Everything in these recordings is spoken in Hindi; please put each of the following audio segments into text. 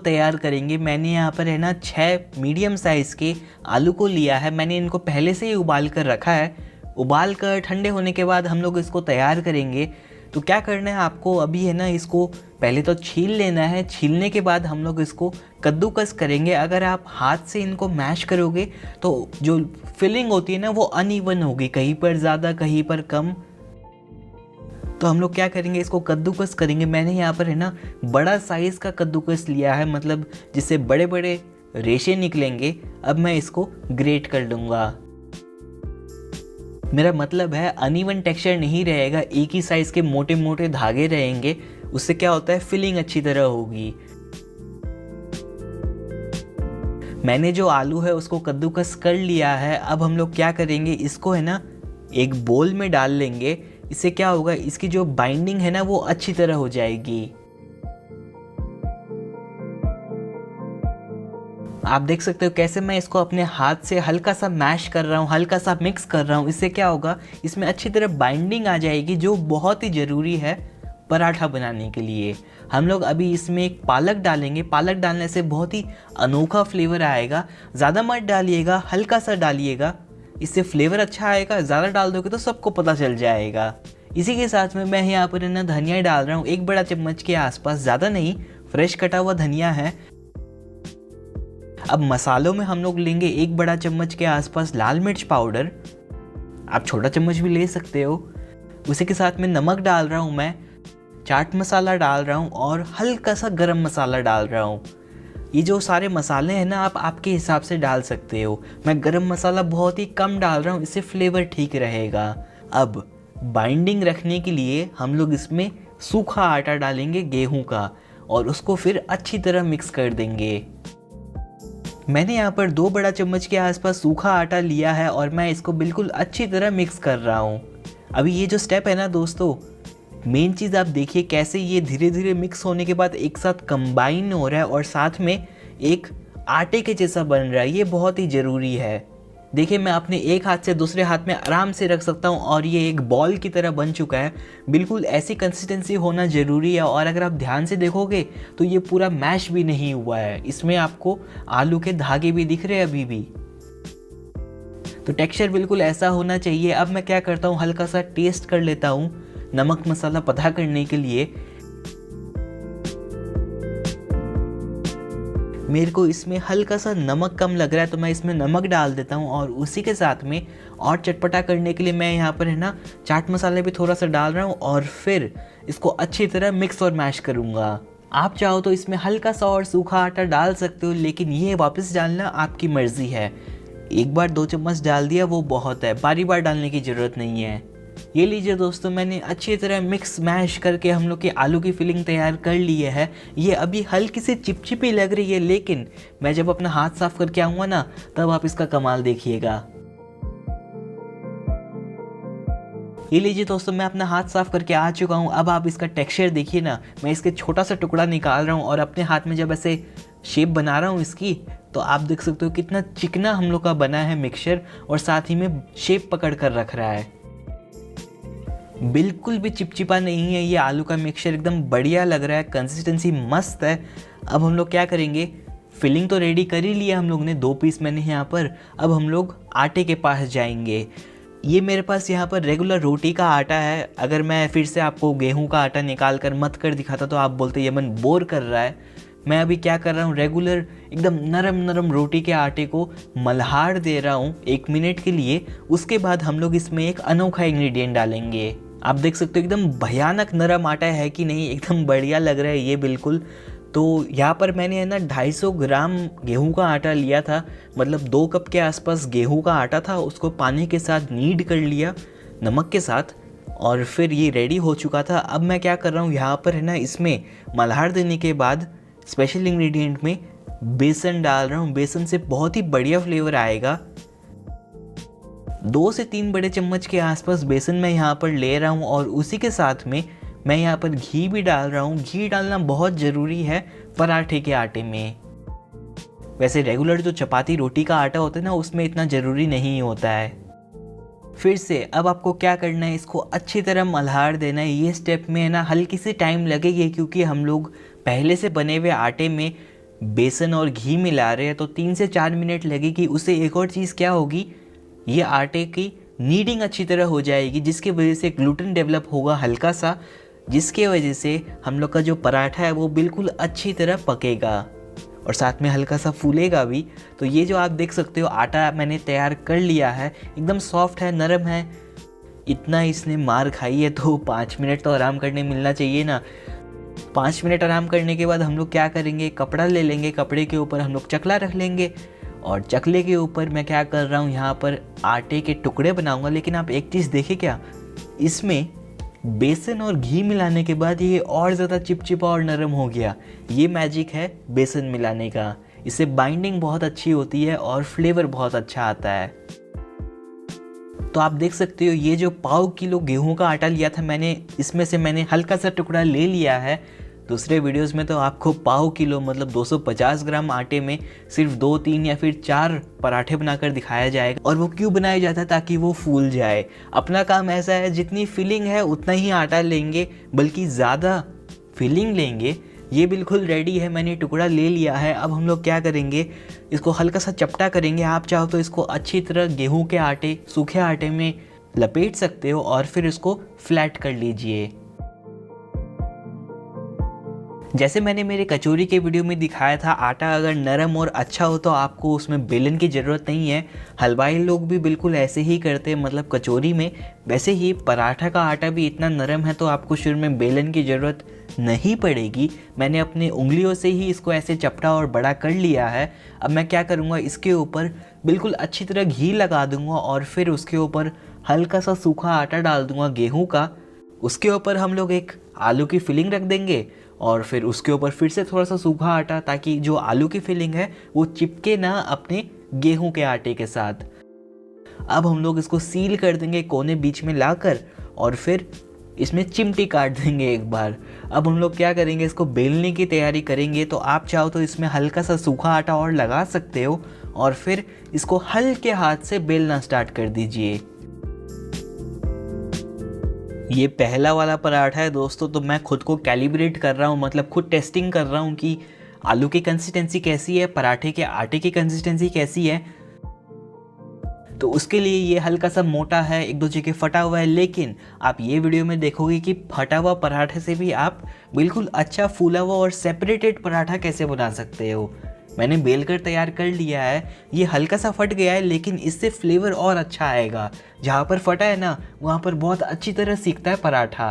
तैयार करेंगे। मैंने यहाँ पर है ना 6 मीडियम साइज़ के आलू को लिया है। मैंने इनको पहले से ही उबाल कर रखा है। उबाल कर ठंडे होने के बाद हम लोग इसको तैयार करेंगे। तो क्या करना है आपको, अभी है ना इसको पहले तो छील लेना है। छीलने के बाद हम लोग इसको कद्दूकस करेंगे। अगर आप हाथ से इनको मैश करोगे तो जो फिलिंग होती है ना वो अनइवन होगी, कहीं पर ज़्यादा कहीं पर कम। तो हम लोग क्या करेंगे, इसको कद्दूकस करेंगे। मैंने यहाँ पर है ना बड़ा साइज़ का कद्दूकस लिया है, मतलब जिससे बड़े बड़े रेशे निकलेंगे। अब मैं इसको ग्रेट कर लूँगा। मेरा मतलब है अनइवन टेक्सचर नहीं रहेगा, एक ही साइज़ के मोटे मोटे धागे रहेंगे। उससे क्या होता है, फिलिंग अच्छी तरह होगी। मैंने जो आलू है उसको कद्दूकस कर लिया है। अब हम लोग क्या करेंगे, इसको है ना एक बोल में डाल लेंगे। इससे क्या होगा, इसकी जो बाइंडिंग है ना वो अच्छी तरह हो जाएगी। आप देख सकते हो कैसे मैं इसको अपने हाथ से हल्का सा मैश कर रहा हूँ, हल्का सा मिक्स कर रहा हूँ। इससे क्या होगा, इसमें अच्छी तरह बाइंडिंग आ जाएगी, जो बहुत ही ज़रूरी है पराठा बनाने के लिए। हम लोग अभी इसमें एक पालक डालेंगे। पालक डालने से बहुत ही अनोखा फ्लेवर आएगा। ज़्यादा मत डालिएगा, हल्का सा डालिएगा, इससे फ्लेवर अच्छा आएगा। ज़्यादा डाल दोगे तो सबको पता चल जाएगा। इसी के साथ में मैं यहाँ पर ना धनिया डाल रहा हूँ, 1 बड़ा चम्मच के आसपास, ज़्यादा नहीं, फ्रेश कटा हुआ धनिया है। अब मसालों में हम लोग लेंगे 1 बड़ा चम्मच के आसपास लाल मिर्च पाउडर। आप छोटा चम्मच भी ले सकते हो। उसी के साथ में नमक डाल रहा हूँ मैं, चाट मसाला डाल रहा हूँ और हल्का सा गरम मसाला डाल रहा हूँ। ये जो सारे मसाले हैं ना आप आपके हिसाब से डाल सकते हो। मैं गरम मसाला बहुत ही कम डाल रहा हूँ, इससे फ्लेवर ठीक रहेगा। अब बाइंडिंग रखने के लिए हम लोग इसमें सूखा आटा डालेंगे गेहूं का, और उसको फिर अच्छी तरह मिक्स कर देंगे। मैंने यहाँ पर 2 बड़ा चम्मच के आसपास सूखा आटा लिया है और मैं इसको बिल्कुल अच्छी तरह मिक्स कर रहा हूँ। अभी ये जो स्टेप है ना दोस्तों, मेन चीज़ आप देखिए कैसे ये धीरे धीरे मिक्स होने के बाद एक साथ कंबाइन हो रहा है और साथ में एक आटे के जैसा बन रहा है। ये बहुत ही ज़रूरी है। देखिए मैं अपने एक हाथ से दूसरे हाथ में आराम से रख सकता हूँ और ये एक बॉल की तरह बन चुका है। बिल्कुल ऐसी कंसिस्टेंसी होना ज़रूरी है। और अगर आप ध्यान से देखोगे तो ये पूरा मैश भी नहीं हुआ है, इसमें आपको आलू के धागे भी दिख रहे हैं अभी भी। तो टेक्सचर बिल्कुल ऐसा होना चाहिए। अब मैं क्या करता हूँ, हल्का सा टेस्ट कर लेता हूँ नमक मसाला पता करने के लिए। मेरे को इसमें हल्का सा नमक कम लग रहा है तो मैं इसमें नमक डाल देता हूँ। और उसी के साथ में और चटपटा करने के लिए मैं यहाँ पर है ना चाट मसाला भी थोड़ा सा डाल रहा हूँ और फिर इसको अच्छी तरह मिक्स और मैश करूँगा। आप चाहो तो इसमें हल्का सा और सूखा आटा डाल सकते हो, लेकिन ये वापस डालना आपकी मर्ज़ी है। एक बार 2 चम्मच डाल दिया वो बहुत है, बारी बार डालने की ज़रूरत नहीं है। ये लीजिए दोस्तों, मैंने अच्छी तरह मिक्स मैश करके हम लोग की आलू की फिलिंग तैयार कर ली है। ये अभी हल्की सी चिपचिपी लग रही है, लेकिन मैं जब अपना हाथ साफ करके आऊँगा ना तब आप इसका कमाल देखिएगा। ये लीजिए दोस्तों, मैं अपना हाथ साफ करके आ चुका हूँ। अब आप इसका टेक्सचर देखिए ना। मैं इसके छोटा सा टुकड़ा निकाल रहा हूँ और अपने हाथ में जब ऐसे शेप बना रहा हूँ इसकी, तो आप देख सकते हो कितना चिकना हम लोग का बना है मिक्सचर, और साथ ही में शेप पकड़ कर रख रहा है। बिल्कुल भी चिपचिपा नहीं है ये आलू का मिक्सचर, एकदम बढ़िया लग रहा है, कंसिस्टेंसी मस्त है। अब हम लोग क्या करेंगे, फिलिंग तो रेडी कर ही लिया हम लोग ने, 2 पीस मैंने यहाँ पर। अब हम लोग आटे के पास जाएंगे। ये मेरे पास यहाँ पर रेगुलर रोटी का आटा है। अगर मैं फिर से आपको गेहूं का आटा निकाल कर मत कर दिखाता तो आप बोलते यमन बोर कर रहा है। मैं अभी क्या कर रहा हूँ, रेगुलर एकदम नरम नरम रोटी के आटे को मल्हार दे रहा हूँ 1 मिनट के लिए। उसके बाद हम लोग इसमें एक अनोखा इंग्रेडिएंट डालेंगे। आप देख सकते हो एकदम भयानक नरम आटा है कि नहीं, एकदम बढ़िया लग रहा है ये बिल्कुल। तो यहाँ पर मैंने है ना 250 ग्राम गेहूं का आटा लिया था, मतलब 2 कप के आसपास गेहूं का आटा था। उसको पानी के साथ नीड कर लिया नमक के साथ, और फिर ये रेडी हो चुका था। अब मैं क्या कर रहा हूँ, यहाँ पर है ना इसमें मल्हार देने के बाद स्पेशल इंग्रेडिएंट में बेसन डाल रहा हूँ। बेसन से बहुत ही बढ़िया फ्लेवर आएगा। 2 से 3 बड़े चम्मच के आसपास बेसन मैं यहाँ पर ले रहा हूँ, और उसी के साथ में मैं यहाँ पर घी भी डाल रहा हूँ। घी डालना बहुत ज़रूरी है पराठे के आटे में। वैसे रेगुलर जो चपाती रोटी का आटा होता है ना उसमें इतना ज़रूरी नहीं होता है। फिर से अब आपको क्या करना है, इसको अच्छी तरह मल्हार देना है। ये स्टेप में है ना हल्की सी टाइम लगेगी, क्योंकि हम लोग पहले से बने हुए आटे में बेसन और घी मिला रहे हैं तो 3 से 4 मिनट लगेगी। उससे एक और चीज़ क्या होगी, ये आटे की नीडिंग अच्छी तरह हो जाएगी, जिसकी वजह से ग्लूटेन डेवलप होगा हल्का सा, जिसके वजह से हम लोग का जो पराठा है वो बिल्कुल अच्छी तरह पकेगा और साथ में हल्का सा फूलेगा भी। तो ये जो आप देख सकते हो आटा मैंने तैयार कर लिया है, एकदम सॉफ्ट है, नरम है। इतना इसने मार खाई है तो 5 मिनट तो आराम करने मिलना चाहिए ना। 5 मिनट आराम करने के बाद हम लोग क्या करेंगे, कपड़ा ले लेंगे, कपड़े के ऊपर हम लोग चकला रख लेंगे और चकले के ऊपर मैं क्या कर रहा हूँ, यहाँ पर आटे के टुकड़े बनाऊंगा। लेकिन आप एक चीज़ देखें क्या, इसमें बेसन और घी मिलाने के बाद ये और ज़्यादा चिपचिपा और नरम हो गया। ये मैजिक है बेसन मिलाने का, इससे बाइंडिंग बहुत अच्छी होती है और फ्लेवर बहुत अच्छा आता है। तो आप देख सकते हो ये जो पाव किलो गेहूं का आटा लिया था मैंने, इसमें से मैंने हल्का सा टुकड़ा ले लिया है। दूसरे वीडियोस में तो आपको पाव किलो मतलब 250 ग्राम आटे में सिर्फ 2, 3 या फिर 4 पराठे बनाकर दिखाया जाएगा। और वो क्यों बनाया जाता है, ताकि वो फूल जाए। अपना काम ऐसा है, जितनी फिलिंग है उतना ही आटा लेंगे, बल्कि ज़्यादा फिलिंग लेंगे। ये बिल्कुल रेडी है, मैंने टुकड़ा ले लिया है। अब हम लोग क्या करेंगे, इसको हल्का सा चपटा करेंगे। आप चाहो तो इसको अच्छी तरह गेहूं के आटे, सूखे आटे में लपेट सकते हो और फिर इसको फ्लैट कर लीजिए। जैसे मैंने मेरे कचौरी के वीडियो में दिखाया था, आटा अगर नरम और अच्छा हो तो आपको उसमें बेलन की ज़रूरत नहीं है। हलवाई लोग भी बिल्कुल ऐसे ही करते हैं, मतलब कचौरी में। वैसे ही पराठा का आटा भी इतना नरम है तो आपको शुरू में बेलन की ज़रूरत नहीं पड़ेगी। मैंने अपने उंगलियों से ही इसको ऐसे चपटा और बड़ा कर लिया है। अब मैं क्या करूँगा, इसके ऊपर बिल्कुल अच्छी तरह घी लगा दूँगा और फिर उसके ऊपर हल्का सा सूखा आटा डाल दूँगा गेहूँ का। उसके ऊपर हम लोग एक आलू की फिलिंग रख देंगे और फिर उसके ऊपर फिर से थोड़ा सा सूखा आटा, ताकि जो आलू की फिलिंग है वो चिपके ना अपने गेहूं के आटे के साथ। अब हम लोग इसको सील कर देंगे कोने बीच में लाकर और फिर इसमें चिमटी काट देंगे एक बार। अब हम लोग क्या करेंगे, इसको बेलने की तैयारी करेंगे। तो आप चाहो तो इसमें हल्का सा सूखा आटा और लगा सकते हो और फिर इसको हल्के हाथ से बेलना स्टार्ट कर दीजिए। ये पहला वाला पराठा है दोस्तों, तो मैं खुद को कैलिब्रेट कर रहा हूँ, मतलब खुद टेस्टिंग कर रहा हूँ कि आलू की कंसिस्टेंसी कैसी है, पराठे के आटे की कंसिस्टेंसी कैसी है। तो उसके लिए ये हल्का सा मोटा है, एक दो जगह फटा हुआ है। लेकिन आप ये वीडियो में देखोगे कि फटा हुआ पराठे से भी आप बिल्कुल अच्छा फूला हुआ और सेपरेटेड पराठा कैसे बना सकते हो। मैंने बेल कर तैयार कर लिया है। ये हल्का सा फट गया है, लेकिन इससे फ्लेवर और अच्छा आएगा। जहाँ पर फटा है ना, वहाँ पर बहुत अच्छी तरह सीखता है पराठा।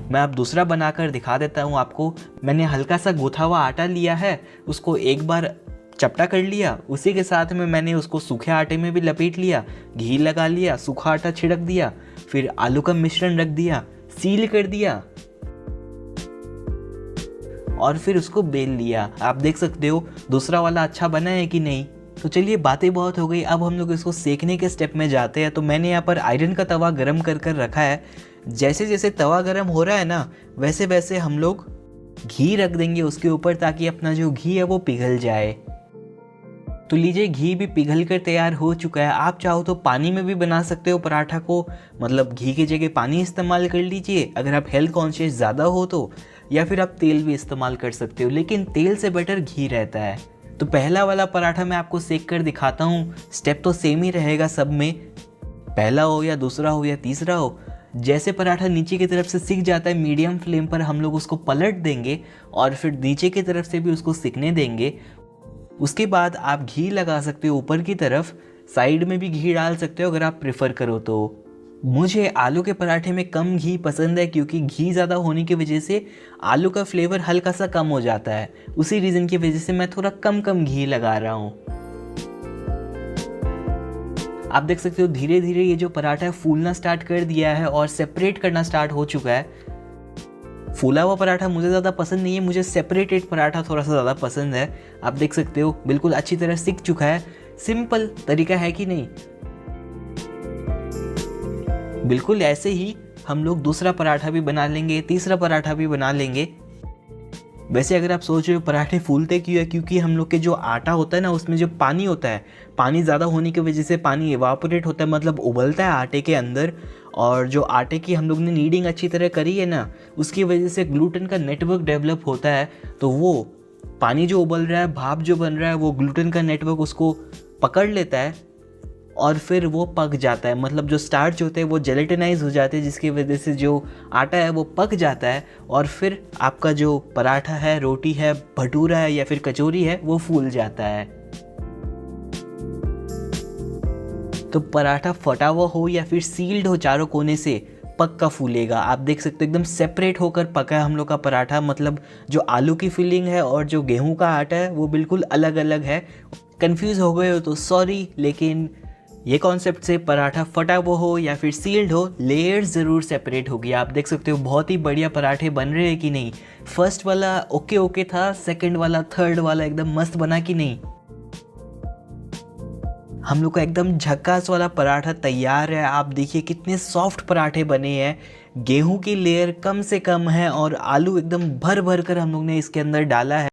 मैं अब दूसरा बनाकर दिखा देता हूँ आपको। मैंने हल्का सा गूथा हुआ आटा लिया है, उसको एक बार चपटा कर लिया। उसी के साथ में मैंने उसको सूखे आटे में भी लपेट लिया, घी लगा लिया, सूखा आटा छिड़क दिया, फिर आलू का मिश्रण रख दिया, सील कर दिया और फिर उसको बेल लिया। आप देख सकते हो दूसरा वाला अच्छा बना है कि नहीं। तो चलिए बातें बहुत हो गई, अब हम लोग इसको सेकने के स्टेप में जाते हैं। तो मैंने यहाँ पर आयरन का तवा गरम कर रखा है। जैसे जैसे तवा गरम हो रहा है ना, वैसे वैसे हम लोग घी रख देंगे उसके ऊपर, ताकि अपना जो घी है वो पिघल जाए। तो लीजिए घी भी पिघल कर तैयार हो चुका है। आप चाहो तो पानी में भी बना सकते हो पराठा को, मतलब घी की जगह पानी इस्तेमाल कर लीजिए अगर आप हेल्थ कॉन्शियस ज़्यादा हो तो, या फिर आप तेल भी इस्तेमाल कर सकते हो, लेकिन तेल से बेटर घी रहता है। तो पहला वाला पराठा मैं आपको सेक कर दिखाता हूँ। स्टेप तो सेम ही रहेगा सब में, पहला हो या दूसरा हो या तीसरा हो। जैसे पराठा नीचे की तरफ से सिक जाता है, मीडियम फ्लेम पर हम लोग उसको पलट देंगे और फिर नीचे की तरफ से भी उसको सिकने देंगे। उसके बाद आप घी लगा सकते हो ऊपर की तरफ, साइड में भी घी डाल सकते हो अगर आप प्रेफर करो तो। मुझे आलू के पराठे में कम घी पसंद है, क्योंकि घी ज़्यादा होने की वजह से आलू का फ्लेवर हल्का सा कम हो जाता है। उसी रीज़न की वजह से मैं थोड़ा कम घी लगा रहा हूँ। आप देख सकते हो धीरे धीरे ये जो पराठा है फूलना स्टार्ट कर दिया है और सेपरेट करना स्टार्ट हो चुका है। फूला हुआ पराठा मुझे ज़्यादा पसंद नहीं है, मुझे सेपरेटेड पराठा थोड़ा सा ज़्यादा पसंद है। आप देख सकते हो बिल्कुल अच्छी तरह सिक चुका है। सिंपल तरीका है कि नहीं। बिल्कुल ऐसे ही हम लोग दूसरा पराठा भी बना लेंगे, तीसरा पराठा भी बना लेंगे। वैसे अगर आप सोच रहे हो पराठे फूलते क्यों है, क्योंकि हम लोग के जो आटा होता है ना, उसमें जो पानी होता है, पानी ज़्यादा होने की वजह से पानी इवापोरेट होता है, मतलब उबलता है आटे के अंदर, और जो आटे की हम लोग ने नीडिंग अच्छी तरह करी है ना, उसकी वजह से ग्लूटेन का नेटवर्क डेवलप होता है। तो वो पानी जो उबल रहा है, भाप जो बन रहा है, वो ग्लूटेन का नेटवर्क उसको पकड़ लेता है और फिर वो पक जाता है। मतलब जो स्टार्च होते हैं वो जेलेटिनाइज हो जाते हैं, जिसकी वजह से जो आटा है वो पक जाता है और फिर आपका जो पराठा है, रोटी है, भटूरा है या फिर कचौरी है, वो फूल जाता है। तो पराठा फटा हुआ हो या फिर सील्ड हो चारों कोने से, पक्का फूलेगा। आप देख सकते हो एकदम सेपरेट होकर पका है हम लोग का पराठा। मतलब जो आलू की फिलिंग है और जो गेहूं का आटा है वो बिल्कुल अलग अलग है। कंफ्यूज हो गए हो तो सॉरी, लेकिन ये कॉन्सेप्ट से पराठा फटा हुआ हो या फिर सील्ड हो, लेयर्स ज़रूर सेपरेट होगी। आप देख सकते हो बहुत ही बढ़िया पराठे बन रहे हैं कि नहीं। फर्स्ट वाला ओके ओके था, सेकंड वाला, थर्ड वाला एकदम मस्त बना कि नहीं। हम लोग का एकदम झक्कास वाला पराठा तैयार है। आप देखिए कितने सॉफ्ट पराठे बने हैं। गेहूं की लेयर कम से कम है और आलू एकदम भर भर कर हम लोग ने इसके अंदर डाला है।